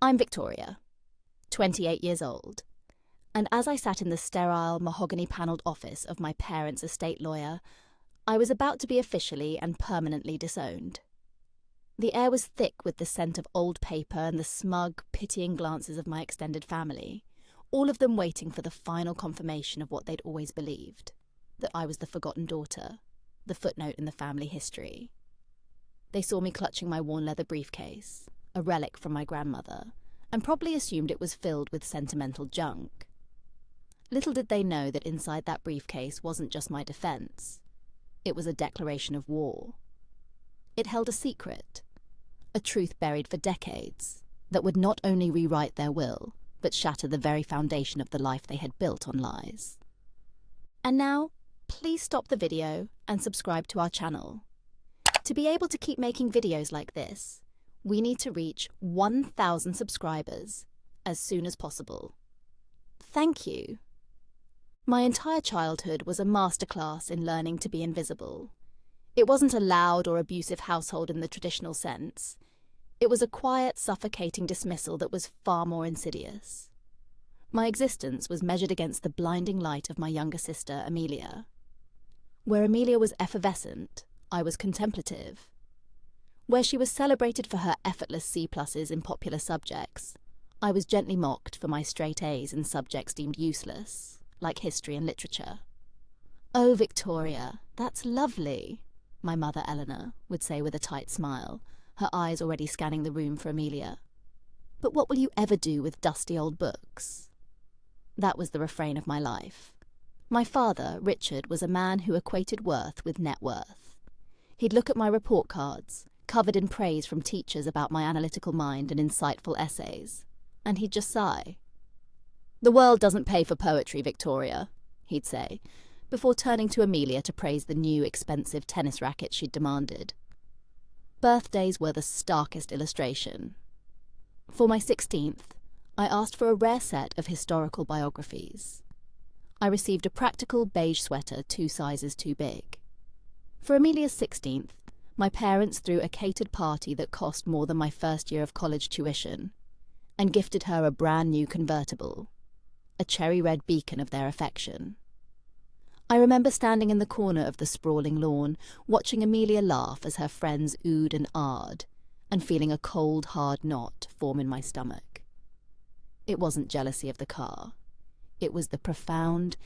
I'm Victoria, 28 years old, and as I sat in the sterile, mahogany-paneled office of my parents' estate lawyer, I was about to be officially and permanently disowned. The air was thick with the scent of old paper and the smug, pitying glances of my extended family, all of them waiting for the final confirmation of what they'd always believed, that I was the forgotten daughter, the footnote in the family history. They saw me clutching my worn leather briefcase, a relic from my grandmother, and probably assumed it was filled with sentimental junk. Little did they know that inside that briefcase wasn't just my defense. It was a declaration of war. It held a secret, a truth buried for decades, that would not only rewrite their will, but shatter the very foundation of the life they had built on lies. And now, please stop the video and subscribe to our channel. To be able to keep making videos like this, we need to reach 1,000 subscribers as soon as possible. Thank you. My entire childhood was a masterclass in learning to be invisible. It wasn't a loud or abusive household in the traditional sense. It was a quiet, suffocating dismissal that was far more insidious. My existence was measured against the blinding light of my younger sister, Amelia. Where Amelia was effervescent, I was contemplative. Where she was celebrated for her effortless C+s in popular subjects, I was gently mocked for my straight A's in subjects deemed useless, like history and literature. "Oh, Victoria, that's lovely," my mother Eleanor would say with a tight smile, her eyes already scanning the room for Amelia. "But what will you ever do with dusty old books?" That was the refrain of my life. My father, Richard, was a man who equated worth with net worth. He'd look at my report cards, covered in praise from teachers about my analytical mind and insightful essays, and he'd just sigh. "The world doesn't pay for poetry, Victoria," he'd say, before turning to Amelia to praise the new, expensive tennis racket she'd demanded. Birthdays were the starkest illustration. For my 16th, I asked for a rare set of historical biographies. I received a practical beige sweater 2 sizes too big. For Amelia's 16th, my parents threw a catered party that cost more than my first year of college tuition, and gifted her a brand new convertible, a cherry-red beacon of their affection. I remember standing in the corner of the sprawling lawn, watching Amelia laugh as her friends oohed and ahed, and feeling a cold, hard knot form in my stomach. It wasn't jealousy of the car. It was the profound,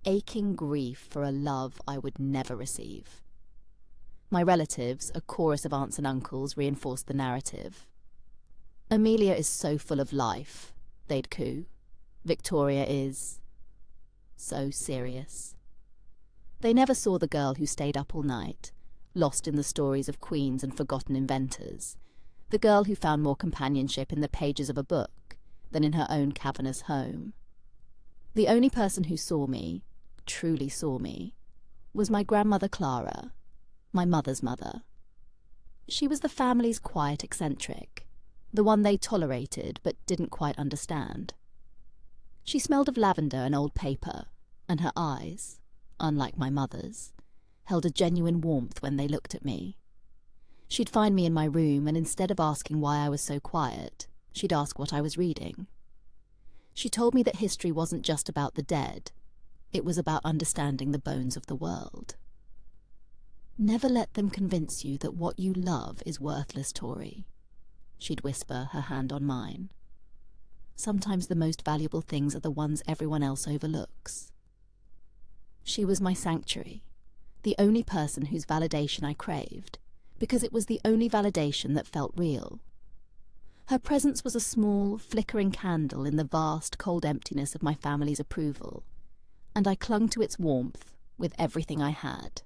aching grief for a love I would never receive. My relatives, a chorus of aunts and uncles, reinforced the narrative. "Amelia is so full of life," they'd coo. "Victoria is so serious." They never saw the girl who stayed up all night, lost in the stories of queens and forgotten inventors, the girl who found more companionship in the pages of a book than in her own cavernous home. The only person who saw me, truly saw me, was my grandmother Clara, my mother's mother. She was the family's quiet eccentric, the one they tolerated but didn't quite understand. She smelled of lavender and old paper, and her eyes, unlike my mother's, held a genuine warmth when they looked at me. She'd find me in my room, and instead of asking why I was so quiet, she'd ask what I was reading. She told me that history wasn't just about the dead, it was about understanding the bones of the world. "Never let them convince you that what you love is worthless, Tori," she'd whisper, her hand on mine. "Sometimes the most valuable things are the ones everyone else overlooks." She was my sanctuary, the only person whose validation I craved, because it was the only validation that felt real. Her presence was a small, flickering candle in the vast, cold emptiness of my family's approval, and I clung to its warmth with everything I had.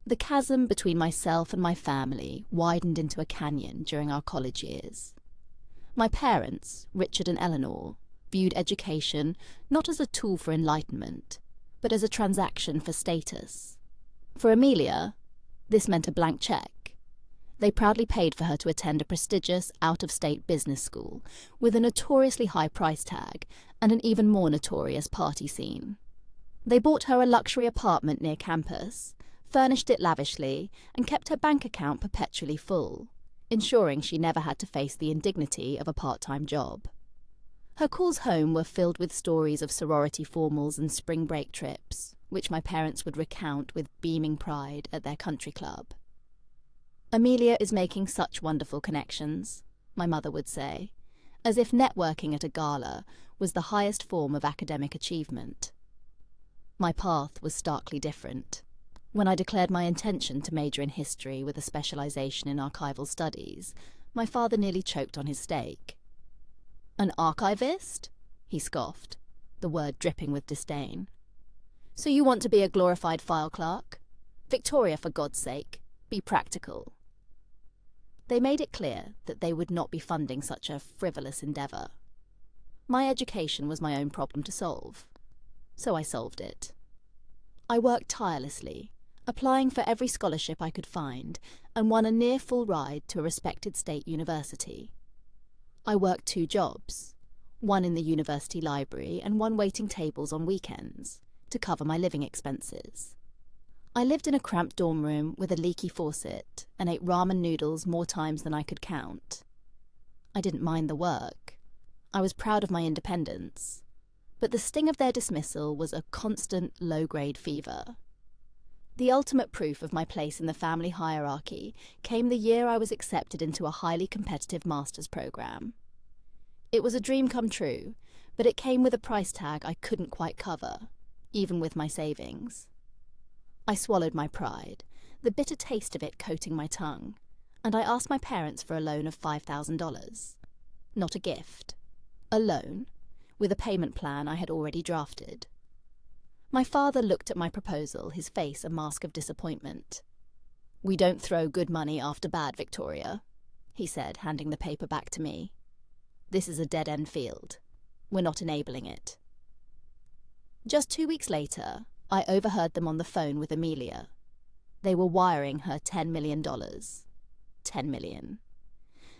The chasm between myself and my family widened into a canyon during our college years. My parents, Richard and Eleanor, viewed education not as a tool for enlightenment, but as a transaction for status. For Amelia, this meant a blank check. They proudly paid for her to attend a prestigious, out-of-state business school with a notoriously high price tag and an even more notorious party scene. They bought her a luxury apartment near campus, furnished it lavishly, and kept her bank account perpetually full, ensuring she never had to face the indignity of a part-time job. Her calls home were filled with stories of sorority formals and spring break trips, which my parents would recount with beaming pride at their country club. "Amelia is making such wonderful connections," my mother would say, as if networking at a gala was the highest form of academic achievement. My path was starkly different. When I declared my intention to major in history with a specialization in archival studies, my father nearly choked on his steak. "An archivist?" he scoffed, the word dripping with disdain. "So you want to be a glorified file clerk? Victoria, for God's sake, be practical." They made it clear that they would not be funding such a frivolous endeavour. My education was my own problem to solve, so I solved it. I worked tirelessly, applying for every scholarship I could find, and won a near full ride to a respected state university. I worked 2 jobs, one in the university library and one waiting tables on weekends, to cover my living expenses. I lived in a cramped dorm room with a leaky faucet and ate ramen noodles more times than I could count. I didn't mind the work. I was proud of my independence. But the sting of their dismissal was a constant low-grade fever. The ultimate proof of my place in the family hierarchy came the year I was accepted into a highly competitive master's program. It was a dream come true, but it came with a price tag I couldn't quite cover, even with my savings. I swallowed my pride, the bitter taste of it coating my tongue, and I asked my parents for a loan of $5,000. Not a gift. A loan, with a payment plan I had already drafted. My father looked at my proposal, his face a mask of disappointment. "We don't throw good money after bad, Victoria," he said, handing the paper back to me. "This is a dead-end field. We're not enabling it." Just 2 weeks later, I overheard them on the phone with Amelia. They were wiring her $10 million. $10 million.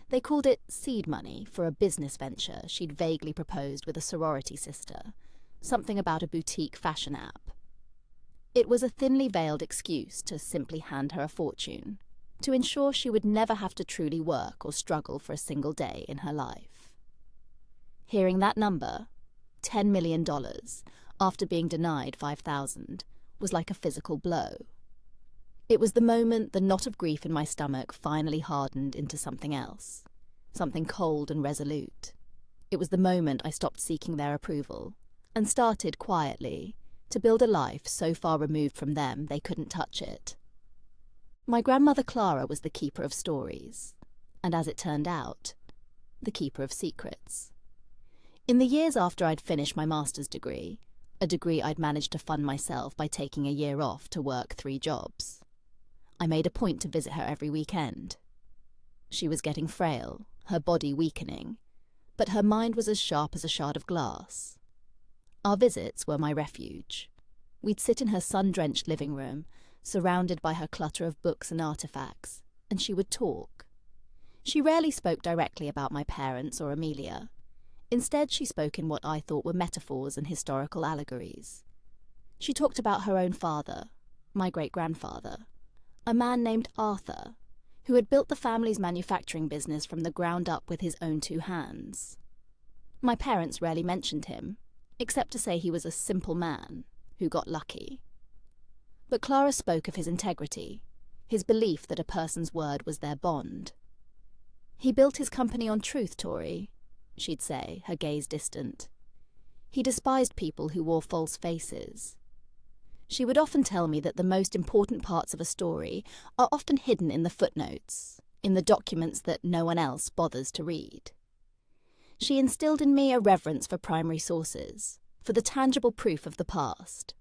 They called it seed money for a business venture she'd vaguely proposed with a sorority sister, something about a boutique fashion app. It was a thinly veiled excuse to simply hand her a fortune, to ensure she would never have to truly work or struggle for a single day in her life. Hearing that number, $10 million, after being denied $5,000, was like a physical blow. It was the moment the knot of grief in my stomach finally hardened into something else, something cold and resolute. It was the moment I stopped seeking their approval and started quietly to build a life so far removed from them they couldn't touch it. My grandmother Clara was the keeper of stories, and as it turned out, the keeper of secrets. In the years after I'd finished my master's degree, a degree I'd managed to fund myself by taking a year off to work 3 jobs, I made a point to visit her every weekend. She was getting frail, her body weakening, but her mind was as sharp as a shard of glass. Our visits were my refuge. We'd sit in her sun-drenched living room, surrounded by her clutter of books and artifacts, and she would talk. She rarely spoke directly about my parents or Amelia. Instead, she spoke in what I thought were metaphors and historical allegories. She talked about her own father, my great-grandfather, a man named Arthur, who had built the family's manufacturing business from the ground up with his own 2 hands. My parents rarely mentioned him, except to say he was a simple man who got lucky. But Clara spoke of his integrity, his belief that a person's word was their bond. "He built his company on truth, Tori," she'd say, her gaze distant. "He despised people who wore false faces." She would often tell me that the most important parts of a story are often hidden in the footnotes, in the documents that no one else bothers to read. She instilled in me a reverence for primary sources, for the tangible proof of the past.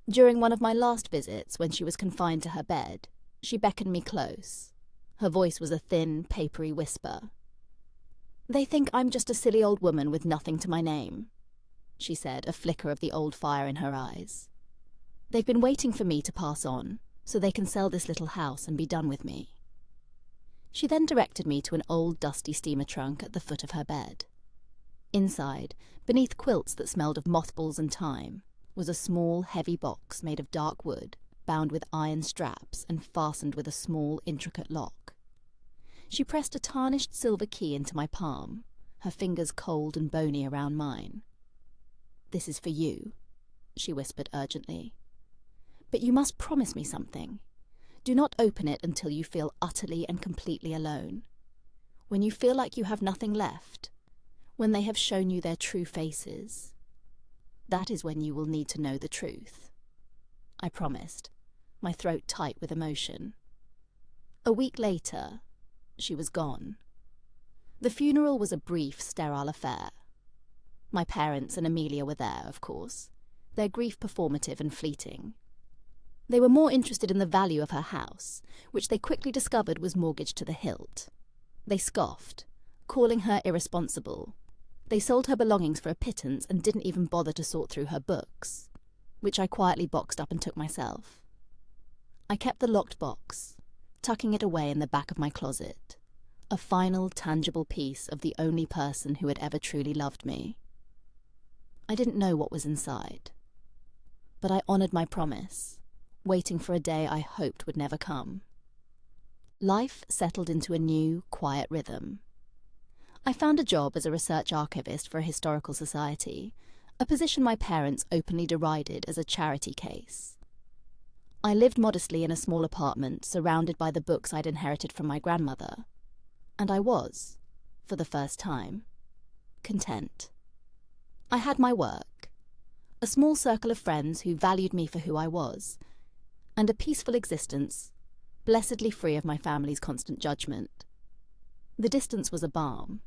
During one of my last visits, when she was confined to her bed, she beckoned me close. Her voice was a thin, papery whisper. "They think I'm just a silly old woman with nothing to my name," she said, a flicker of the old fire in her eyes. "They've been waiting for me to pass on, so they can sell this little house and be done with me." She then directed me to an old dusty steamer trunk at the foot of her bed. Inside, beneath quilts that smelled of mothballs and thyme, was a small, heavy box made of dark wood, bound with iron straps and fastened with a small, intricate lock. She pressed a tarnished silver key into my palm, her fingers cold and bony around mine. "This is for you," she whispered urgently. "But you must promise me something. Do not open it until you feel utterly and completely alone. When you feel like you have nothing left, when they have shown you their true faces, that is when you will need to know the truth." I promised, my throat tight with emotion. A week later, she was gone. The funeral was a brief, sterile affair. My parents and Amelia were there, of course, their grief performative and fleeting. They were more interested in the value of her house, which they quickly discovered was mortgaged to the hilt. They scoffed, calling her irresponsible. They sold her belongings for a pittance and didn't even bother to sort through her books, which I quietly boxed up and took myself. I kept the locked box, tucking it away in the back of my closet, a final, tangible piece of the only person who had ever truly loved me. I didn't know what was inside, but I honoured my promise, waiting for a day I hoped would never come. Life settled into a new, quiet rhythm. I found a job as a research archivist for a historical society, a position my parents openly derided as a charity case. I lived modestly in a small apartment surrounded by the books I'd inherited from my grandmother, and I was, for the first time, content. I had my work, a small circle of friends who valued me for who I was, and a peaceful existence, blessedly free of my family's constant judgment. The distance was a balm.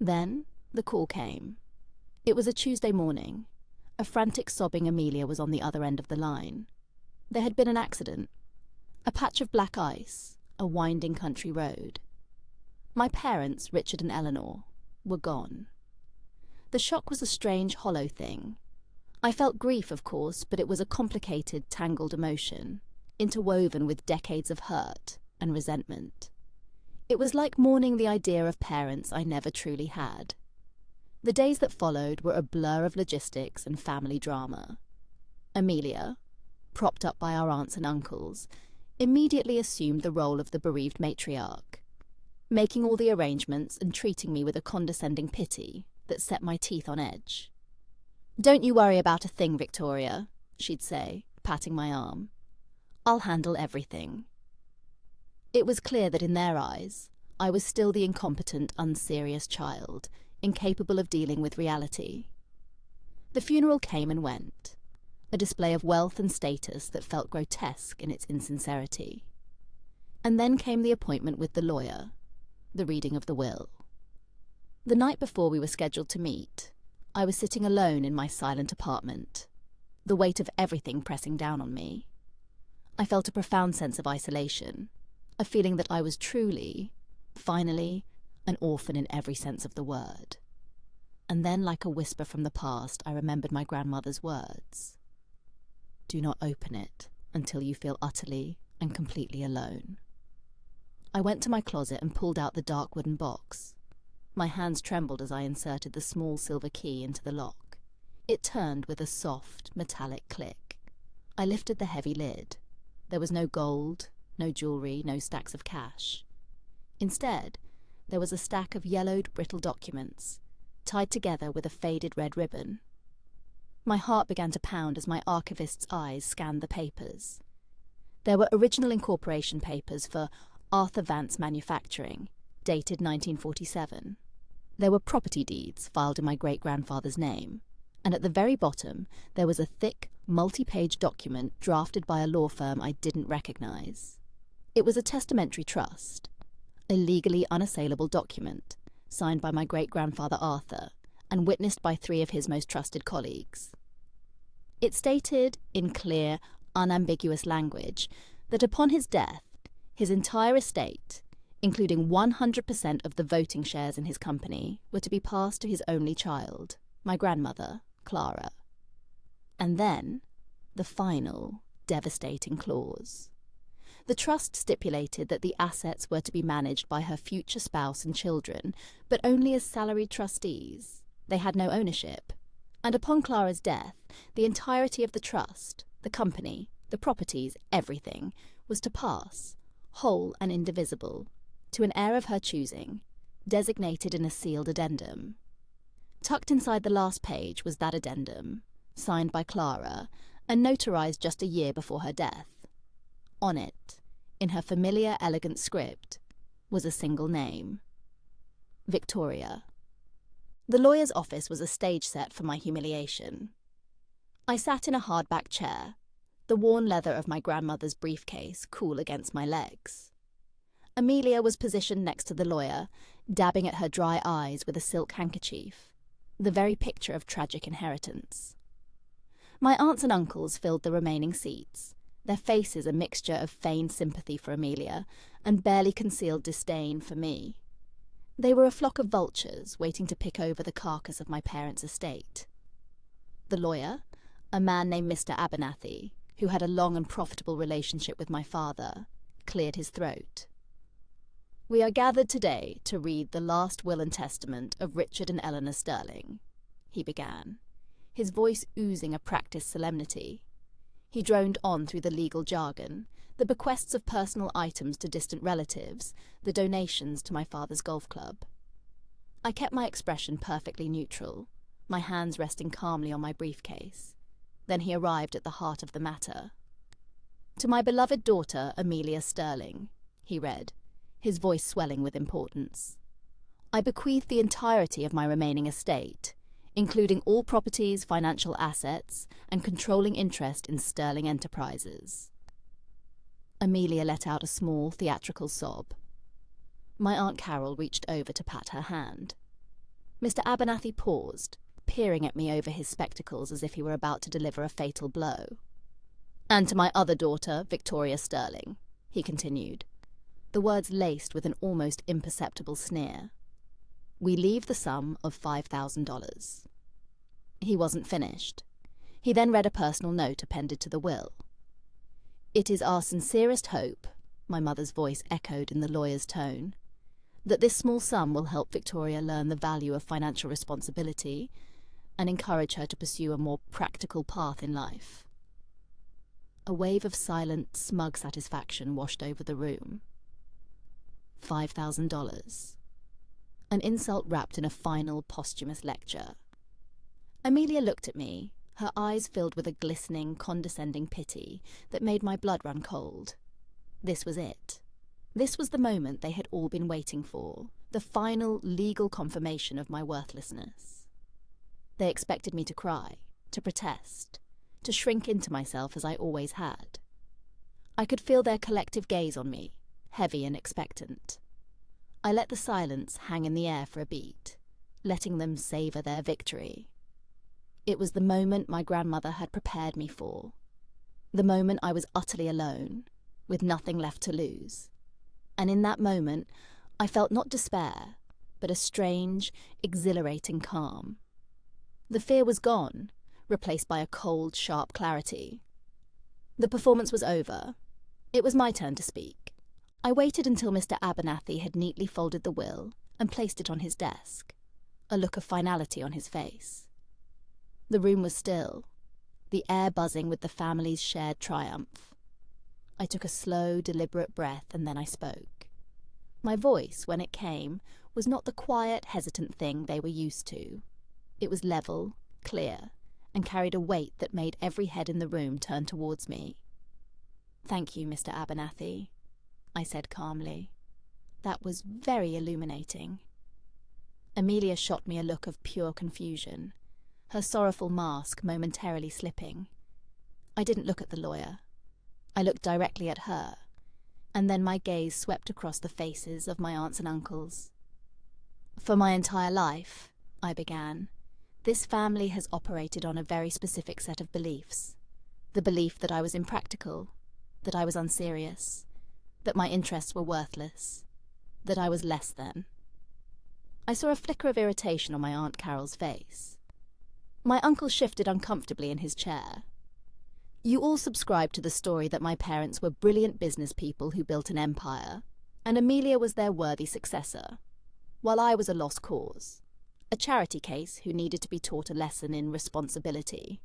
Then the call came. It was a Tuesday morning. A frantic, sobbing Amelia was on the other end of the line. There had been an accident. A patch of black ice, a winding country road. My parents, Richard and Eleanor, were gone. The shock was a strange, hollow thing. I felt grief, of course, but it was a complicated, tangled emotion, interwoven with decades of hurt and resentment. It was like mourning the idea of parents I never truly had. The days that followed were a blur of logistics and family drama. Amelia, propped up by our aunts and uncles, immediately assumed the role of the bereaved matriarch, making all the arrangements and treating me with a condescending pity that set my teeth on edge. "Don't you worry about a thing, Victoria," she'd say, patting my arm. "I'll handle everything." It was clear that in their eyes, I was still the incompetent, unserious child, incapable of dealing with reality. The funeral came and went, a display of wealth and status that felt grotesque in its insincerity. And then came the appointment with the lawyer, the reading of the will. The night before we were scheduled to meet, I was sitting alone in my silent apartment, the weight of everything pressing down on me. I felt a profound sense of isolation, a feeling that I was truly, finally, an orphan in every sense of the word. And then, like a whisper from the past, I remembered my grandmother's words. "Do not open it until you feel utterly and completely alone." I went to my closet and pulled out the dark wooden box. My hands trembled as I inserted the small silver key into the lock. It turned with a soft, metallic click. I lifted the heavy lid. There was no gold, no jewellery, no stacks of cash. Instead, there was a stack of yellowed, brittle documents, tied together with a faded red ribbon. My heart began to pound as my archivist's eyes scanned the papers. There were original incorporation papers for Arthur Vance Manufacturing, dated 1947. There were property deeds filed in my great-grandfather's name, and at the very bottom there was a thick, multi-page document drafted by a law firm I didn't recognise. It was a testamentary trust, a legally unassailable document, signed by my great-grandfather Arthur, and witnessed by 3 of his most trusted colleagues. It stated, in clear, unambiguous language, that upon his death, his entire estate, including 100% of the voting shares in his company, were to be passed to his only child, my grandmother, Clara. And then, the final, devastating clause. The trust stipulated that the assets were to be managed by her future spouse and children, but only as salaried trustees. They had no ownership. And upon Clara's death, the entirety of the trust, the company, the properties, everything, was to pass, whole and indivisible, to an heir of her choosing, designated in a sealed addendum. Tucked inside the last page was that addendum, signed by Clara, and notarized just a year before her death. On it, in her familiar, elegant script, was a single name: Victoria. The lawyer's office was a stage set for my humiliation. I sat in a hardback chair, the worn leather of my grandmother's briefcase cool against my legs. Amelia was positioned next to the lawyer, dabbing at her dry eyes with a silk handkerchief, the very picture of tragic inheritance. My aunts and uncles filled the remaining seats, their faces a mixture of feigned sympathy for Amelia and barely concealed disdain for me. They were a flock of vultures waiting to pick over the carcass of my parents' estate. The lawyer, a man named Mr. Abernathy, who had a long and profitable relationship with my father, cleared his throat. "We are gathered today to read the last will and testament of Richard and Eleanor Sterling," he began, his voice oozing a practiced solemnity. He droned on through the legal jargon, the bequests of personal items to distant relatives, the donations to my father's golf club. I kept my expression perfectly neutral, my hands resting calmly on my briefcase. Then he arrived at the heart of the matter. "To my beloved daughter, Amelia Sterling," he read, his voice swelling with importance, "I bequeath the entirety of my remaining estate, including all properties, financial assets, and controlling interest in Sterling Enterprises." Amelia let out a small, theatrical sob. My Aunt Carol reached over to pat her hand. Mr. Abernathy paused, peering at me over his spectacles as if he were about to deliver a fatal blow. "And to my other daughter, Victoria Sterling," he continued, the words laced with an almost imperceptible sneer, "we leave the sum of $5,000. He wasn't finished. He then read a personal note appended to the will. "It is our sincerest hope," my mother's voice echoed in the lawyer's tone, "that this small sum will help Victoria learn the value of financial responsibility and encourage her to pursue a more practical path in life." A wave of silent, smug satisfaction washed over the room. $5,000. An insult wrapped in a final, posthumous lecture. Amelia looked at me, her eyes filled with a glistening, condescending pity that made my blood run cold. This was it. This was the moment they had all been waiting for, the final legal confirmation of my worthlessness. They expected me to cry, to protest, to shrink into myself as I always had. I could feel their collective gaze on me, heavy and expectant. I let the silence hang in the air for a beat, letting them savour their victory. It was the moment my grandmother had prepared me for, the moment I was utterly alone, with nothing left to lose. And in that moment, I felt not despair, but a strange, exhilarating calm. The fear was gone, replaced by a cold, sharp clarity. The performance was over. It was my turn to speak. I waited until Mr. Abernathy had neatly folded the will and placed it on his desk, a look of finality on his face. The room was still, the air buzzing with the family's shared triumph. I took a slow, deliberate breath and then I spoke. My voice, when it came, was not the quiet, hesitant thing they were used to. It was level, clear, and carried a weight that made every head in the room turn towards me. "Thank you, Mr. Abernathy," I said calmly. "That was very illuminating." Amelia shot me a look of pure confusion, her sorrowful mask momentarily slipping. I didn't look at the lawyer. I looked directly at her, and then my gaze swept across the faces of my aunts and uncles. "For my entire life," I began, "this family has operated on a very specific set of beliefs. The belief that I was impractical, that I was unserious, that my interests were worthless, that I was less than." I saw a flicker of irritation on my Aunt Carol's face. My uncle shifted uncomfortably in his chair. "You all subscribe to the story that my parents were brilliant business people who built an empire, and Amelia was their worthy successor, while I was a lost cause, a charity case who needed to be taught a lesson in responsibility."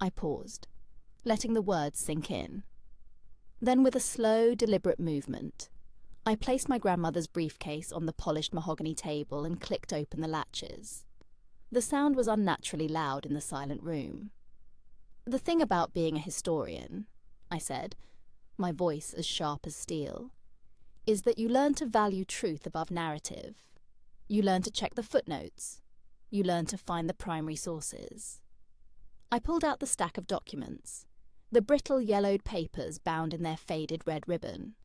I paused, letting the words sink in. Then with a slow, deliberate movement, I placed my grandmother's briefcase on the polished mahogany table and clicked open the latches. The sound was unnaturally loud in the silent room. "The thing about being a historian," I said, my voice as sharp as steel, "is that you learn to value truth above narrative. You learn to check the footnotes. You learn to find the primary sources." I pulled out the stack of documents, the brittle yellowed papers bound in their faded red ribbon.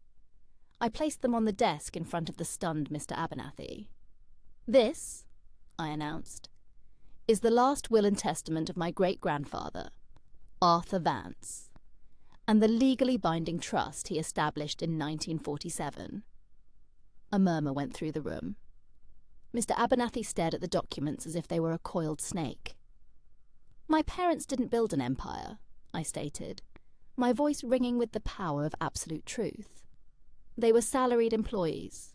I placed them on the desk in front of the stunned Mr. Abernathy. "This," I announced, "is the last will and testament of my great-grandfather, Arthur Vance, and the legally binding trust he established in 1947. A murmur went through the room. Mr. Abernathy stared at the documents as if they were a coiled snake. "My parents didn't build an empire," I stated, my voice ringing with the power of absolute truth. "They were salaried employees,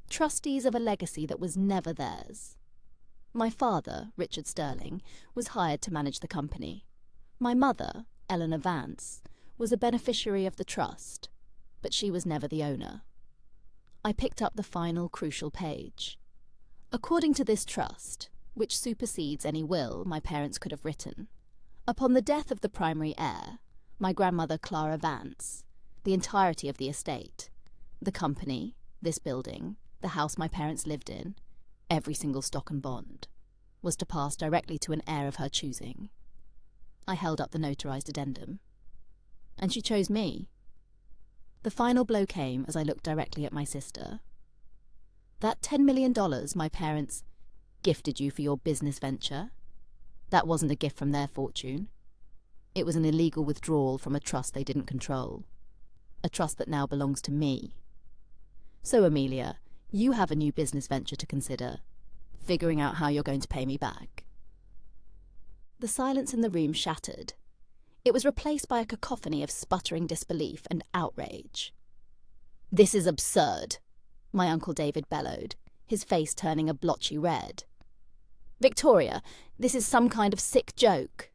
trustees of a legacy that was never theirs. My father, Richard Sterling, was hired to manage the company. My mother, Eleanor Vance, was a beneficiary of the trust, but she was never the owner." I picked up the final crucial page. "According to this trust, which supersedes any will my parents could have written, upon the death of the primary heir, my grandmother Clara Vance, the entirety of the estate, the company, this building, the house my parents lived in, every single stock and bond, was to pass directly to an heir of her choosing." I held up the notarized addendum. "And she chose me." The final blow came as I looked directly at my sister. "That $10 million my parents gifted you for your business venture, that wasn't a gift from their fortune. It was an illegal withdrawal from a trust they didn't control, a trust that now belongs to me. So, Amelia, you have a new business venture to consider, figuring out how you're going to pay me back." The silence in the room shattered. It was replaced by a cacophony of sputtering disbelief and outrage. "This is absurd," my Uncle David bellowed, his face turning a blotchy red. "Victoria, this is some kind of sick joke."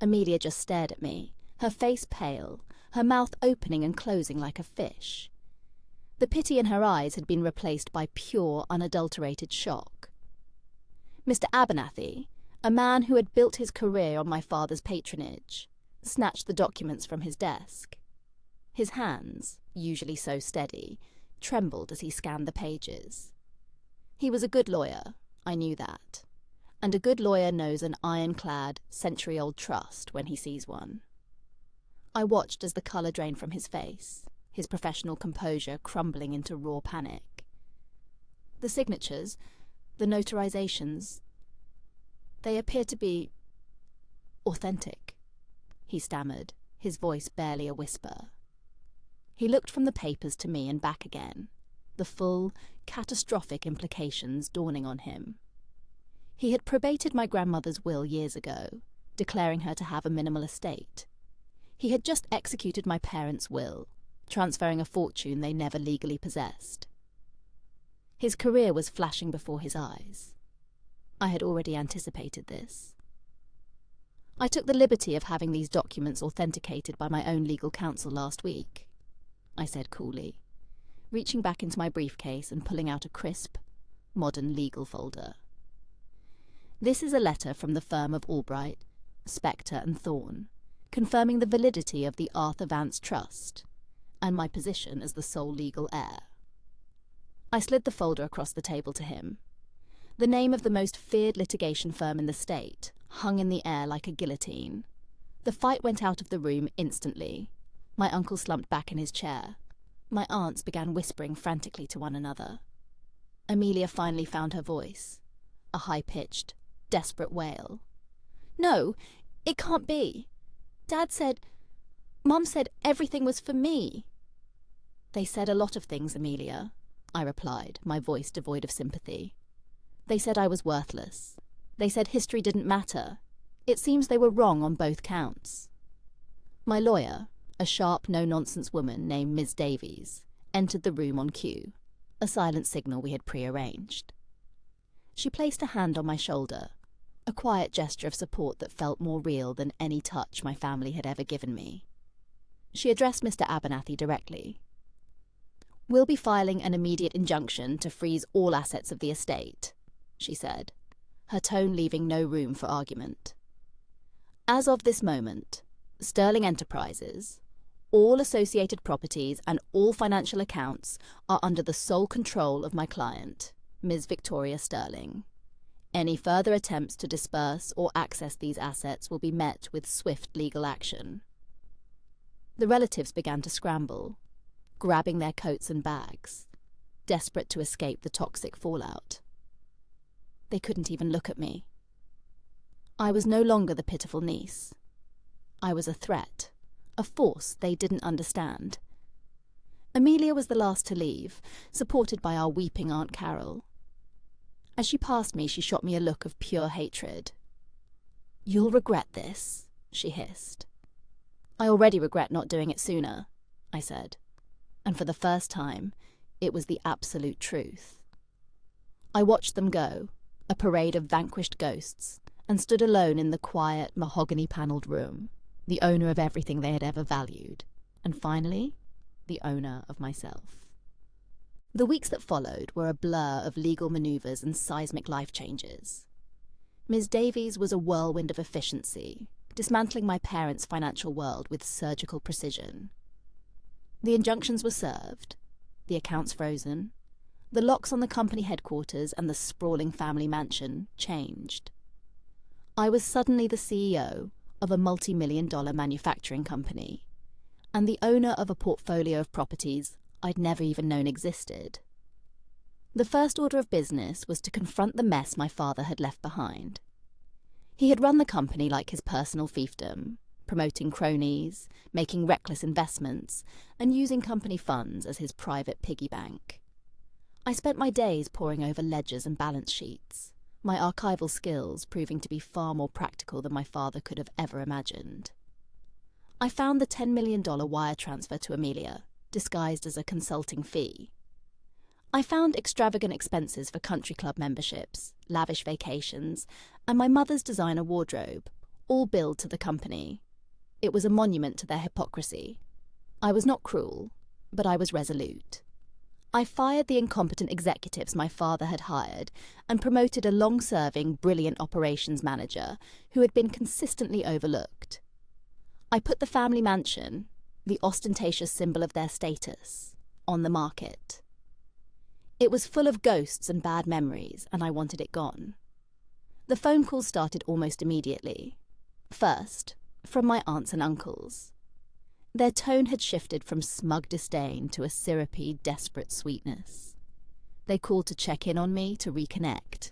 Amelia just stared at me, her face pale, her mouth opening and closing like a fish. The pity in her eyes had been replaced by pure, unadulterated shock. Mr. Abernathy, a man who had built his career on my father's patronage, snatched the documents from his desk. His hands, usually so steady, trembled as he scanned the pages. He was a good lawyer, I knew that, and a good lawyer knows an ironclad, century-old trust when he sees one. I watched as the colour drained from his face, his professional composure crumbling into raw panic. "The signatures, the notarizations, they appear to be authentic," he stammered, his voice barely a whisper. He looked from the papers to me and back again, the full, catastrophic implications dawning on him. He had probated my grandmother's will years ago, declaring her to have a minimal estate. He had just executed my parents' will, transferring a fortune they never legally possessed. His career was flashing before his eyes. I had already anticipated this. "I took the liberty of having these documents authenticated by my own legal counsel last week," I said coolly, reaching back into my briefcase and pulling out a crisp, modern legal folder. "This is a letter from the firm of Albright, Spector and Thorne, confirming the validity of the Arthur Vance Trust, and my position as the sole legal heir." I slid the folder across the table to him. The name of the most feared litigation firm in the state hung in the air like a guillotine. The fight went out of the room instantly. My uncle slumped back in his chair. My aunts began whispering frantically to one another. Amelia finally found her voice, a high-pitched, desperate wail. "No, it can't be. Mum said everything was for me." "They said a lot of things, Amelia," I replied, my voice devoid of sympathy. "They said I was worthless. They said history didn't matter. It seems they were wrong on both counts." My lawyer, a sharp, no-nonsense woman named Ms. Davies, entered the room on cue, a silent signal we had prearranged. She placed a hand on my shoulder, a quiet gesture of support that felt more real than any touch my family had ever given me. She addressed Mr. Abernathy directly. "We'll be filing an immediate injunction to freeze all assets of the estate," she said, her tone leaving no room for argument. "As of this moment, Sterling Enterprises, all associated properties and all financial accounts are under the sole control of my client, Ms. Victoria Sterling. Any further attempts to disperse or access these assets will be met with swift legal action." The relatives began to scramble, grabbing their coats and bags, desperate to escape the toxic fallout. They couldn't even look at me. I was no longer the pitiful niece. I was a threat, a force they didn't understand. Amelia was the last to leave, supported by our weeping Aunt Carol. As she passed me, she shot me a look of pure hatred. "You'll regret this," she hissed. "I already regret not doing it sooner," I said. And for the first time, it was the absolute truth. I watched them go, a parade of vanquished ghosts, and stood alone in the quiet, mahogany-paneled room, the owner of everything they had ever valued, and finally, the owner of myself. The weeks that followed were a blur of legal manoeuvres and seismic life changes. Ms. Davies was a whirlwind of efficiency, dismantling my parents' financial world with surgical precision. The injunctions were served, the accounts frozen, the locks on the company headquarters and the sprawling family mansion changed. I was suddenly the CEO of a multi-million-dollar manufacturing company, and the owner of a portfolio of properties I'd never even known existed. The first order of business was to confront the mess my father had left behind. He had run the company like his personal fiefdom, promoting cronies, making reckless investments, and using company funds as his private piggy bank. I spent my days poring over ledgers and balance sheets, my archival skills proving to be far more practical than my father could have ever imagined. I found the $10 million wire transfer to Amelia, disguised as a consulting fee. I found extravagant expenses for country club memberships, lavish vacations, and my mother's designer wardrobe, all billed to the company. It was a monument to their hypocrisy. I was not cruel, but I was resolute. I fired the incompetent executives my father had hired and promoted a long-serving, brilliant operations manager who had been consistently overlooked. I put the family mansion, the ostentatious symbol of their status, on the market. It was full of ghosts and bad memories, and I wanted it gone. The phone calls started almost immediately. First, from my aunts and uncles. Their tone had shifted from smug disdain to a syrupy, desperate sweetness. They called to check in on me, to reconnect,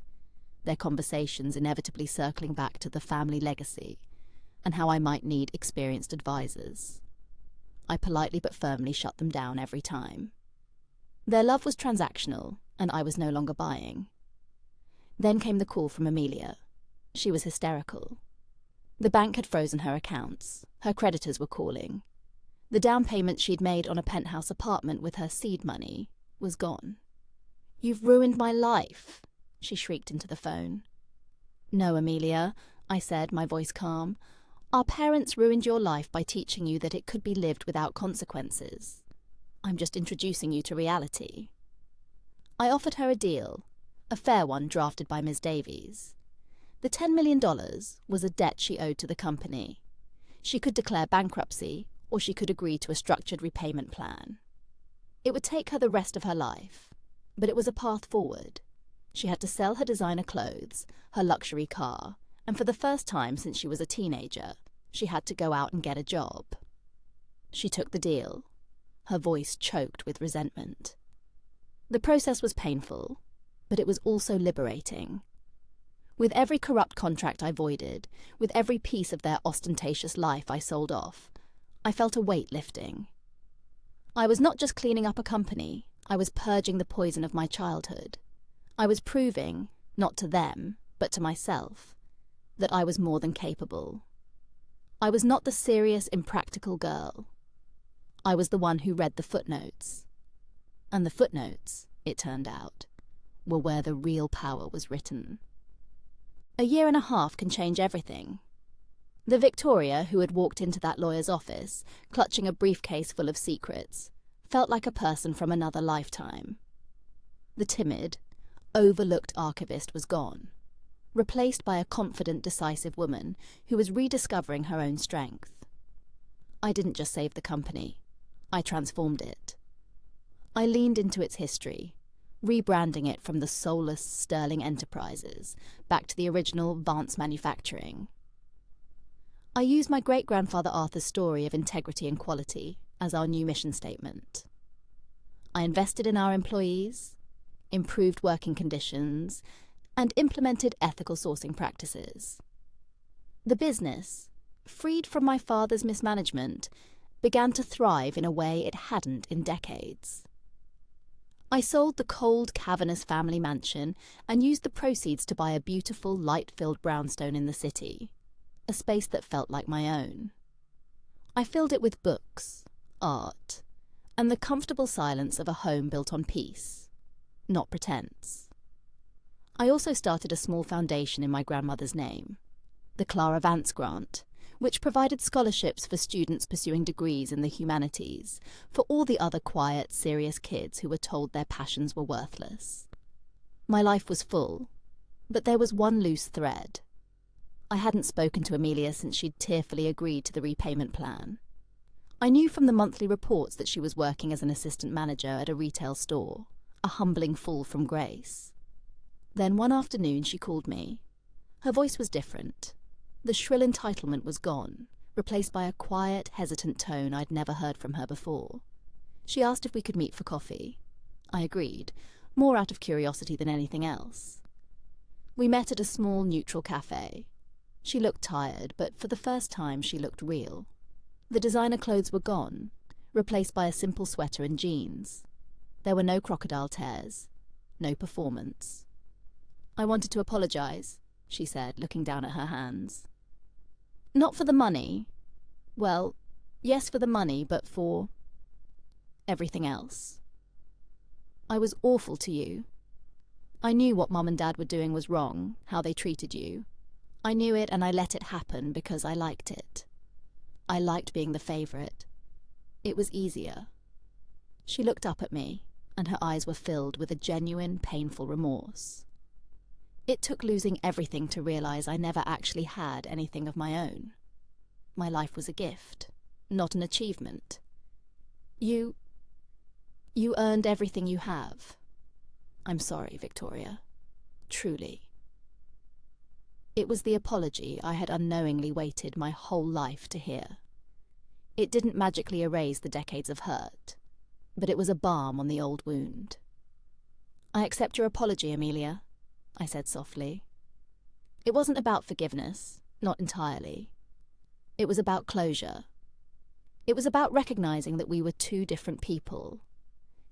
their conversations inevitably circling back to the family legacy and how I might need experienced advisors. I politely but firmly shut them down every time. Their love was transactional, and I was no longer buying. Then came the call from Amelia. She was hysterical. The bank had frozen her accounts. Her creditors were calling. The down payment she'd made on a penthouse apartment with her seed money was gone. "You've ruined my life," she shrieked into the phone. "No, Amelia," I said, my voice calm. "Our parents ruined your life by teaching you that it could be lived without consequences. I'm just introducing you to reality." I offered her a deal, a fair one drafted by Ms. Davies. The $10 million was a debt she owed to the company. She could declare bankruptcy, or she could agree to a structured repayment plan. It would take her the rest of her life, but it was a path forward. She had to sell her designer clothes, her luxury car, and for the first time since she was a teenager, she had to go out and get a job. She took the deal, her voice choked with resentment. The process was painful, but it was also liberating. With every corrupt contract I voided, with every piece of their ostentatious life I sold off, I felt a weight lifting. I was not just cleaning up a company, I was purging the poison of my childhood. I was proving, not to them, but to myself, that I was more than capable. I was not the serious, impractical girl. I was the one who read the footnotes. And the footnotes, it turned out, were where the real power was written. A year and a half can change everything. The Victoria who had walked into that lawyer's office, clutching a briefcase full of secrets, felt like a person from another lifetime. The timid, overlooked archivist was gone, replaced by a confident, decisive woman who was rediscovering her own strength. I didn't just save the company, I transformed it. I leaned into its history, rebranding it from the soulless Sterling Enterprises back to the original Vance Manufacturing. I used my great-grandfather Arthur's story of integrity and quality as our new mission statement. I invested in our employees, improved working conditions, and implemented ethical sourcing practices. The business, freed from my father's mismanagement, began to thrive in a way it hadn't in decades. I sold the cold, cavernous family mansion and used the proceeds to buy a beautiful, light-filled brownstone in the city, a space that felt like my own. I filled it with books, art, and the comfortable silence of a home built on peace, not pretense. I also started a small foundation in my grandmother's name, the Clara Vance Grant, which provided scholarships for students pursuing degrees in the humanities for all the other quiet, serious kids who were told their passions were worthless. My life was full, but there was one loose thread. I hadn't spoken to Amelia since she'd tearfully agreed to the repayment plan. I knew from the monthly reports that she was working as an assistant manager at a retail store, a humbling fall from grace. Then one afternoon she called me. Her voice was different. The shrill entitlement was gone, replaced by a quiet, hesitant tone I'd never heard from her before. She asked if we could meet for coffee. I agreed, more out of curiosity than anything else. We met at a small, neutral cafe. She looked tired, but for the first time she looked real. The designer clothes were gone, replaced by a simple sweater and jeans. There were no crocodile tears, no performance. "I wanted to apologize," she said, looking down at her hands. "Not for the money. Well, yes, for the money, but for everything else. I was awful to you. I knew what Mum and Dad were doing was wrong, how they treated you. I knew it and I let it happen because I liked it. I liked being the favourite. It was easier." She looked up at me, and her eyes were filled with a genuine, painful remorse. It took losing everything to realise I never actually had anything of my own. My life was a gift, not an achievement. You earned everything you have. I'm sorry, Victoria. Truly." It was the apology I had unknowingly waited my whole life to hear. It didn't magically erase the decades of hurt, but it was a balm on the old wound. "I accept your apology, Amelia," I said softly. It wasn't about forgiveness, not entirely. It was about closure. It was about recognizing that we were two different people,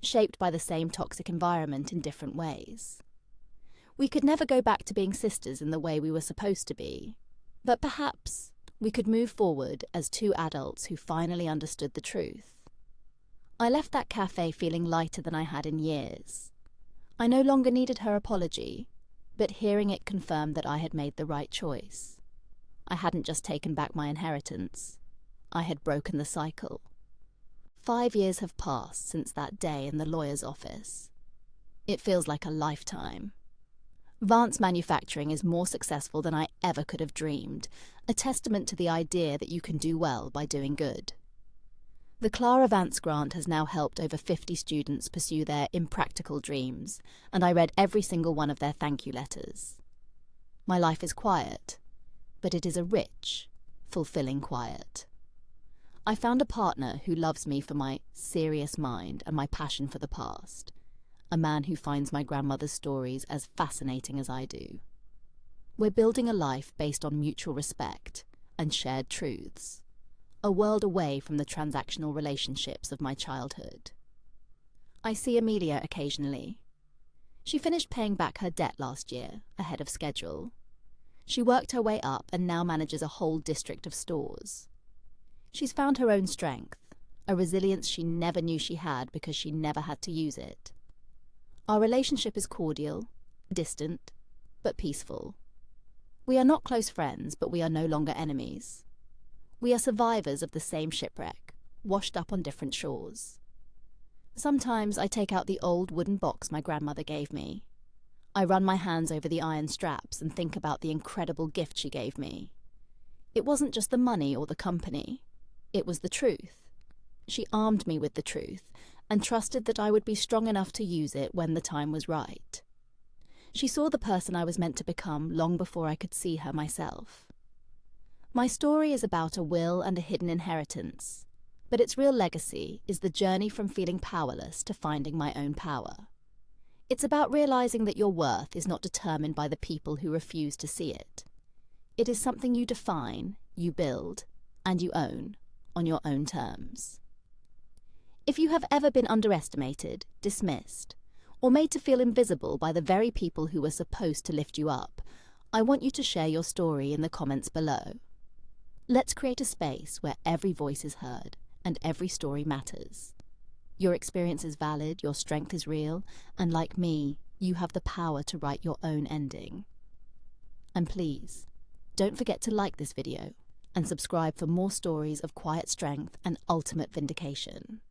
shaped by the same toxic environment in different ways. We could never go back to being sisters in the way we were supposed to be, but perhaps we could move forward as two adults who finally understood the truth. I left that cafe feeling lighter than I had in years. I no longer needed her apology, but hearing it confirmed that I had made the right choice. I hadn't just taken back my inheritance. I had broken the cycle. 5 years have passed since that day in the lawyer's office. It feels like a lifetime. Vance Manufacturing is more successful than I ever could have dreamed, a testament to the idea that you can do well by doing good. The Clara Vance Grant has now helped over 50 students pursue their impractical dreams, and I read every single one of their thank you letters. My life is quiet, but it is a rich, fulfilling quiet. I found a partner who loves me for my serious mind and my passion for the past, a man who finds my grandmother's stories as fascinating as I do. We're building a life based on mutual respect and shared truths, a world away from the transactional relationships of my childhood. I see Amelia occasionally. She finished paying back her debt last year, ahead of schedule. She worked her way up and now manages a whole district of stores. She's found her own strength, a resilience she never knew she had because she never had to use it. Our relationship is cordial, distant, but peaceful. We are not close friends, but we are no longer enemies. We are survivors of the same shipwreck, washed up on different shores. Sometimes I take out the old wooden box my grandmother gave me. I run my hands over the iron straps and think about the incredible gift she gave me. It wasn't just the money or the company. It was the truth. She armed me with the truth and trusted that I would be strong enough to use it when the time was right. She saw the person I was meant to become long before I could see her myself. My story is about a will and a hidden inheritance, but its real legacy is the journey from feeling powerless to finding my own power. It's about realizing that your worth is not determined by the people who refuse to see it. It is something you define, you build, and you own on your own terms. If you have ever been underestimated, dismissed, or made to feel invisible by the very people who were supposed to lift you up, I want you to share your story in the comments below. Let's create a space where every voice is heard and every story matters. Your experience is valid, your strength is real, and like me, you have the power to write your own ending. And please, don't forget to like this video and subscribe for more stories of quiet strength and ultimate vindication.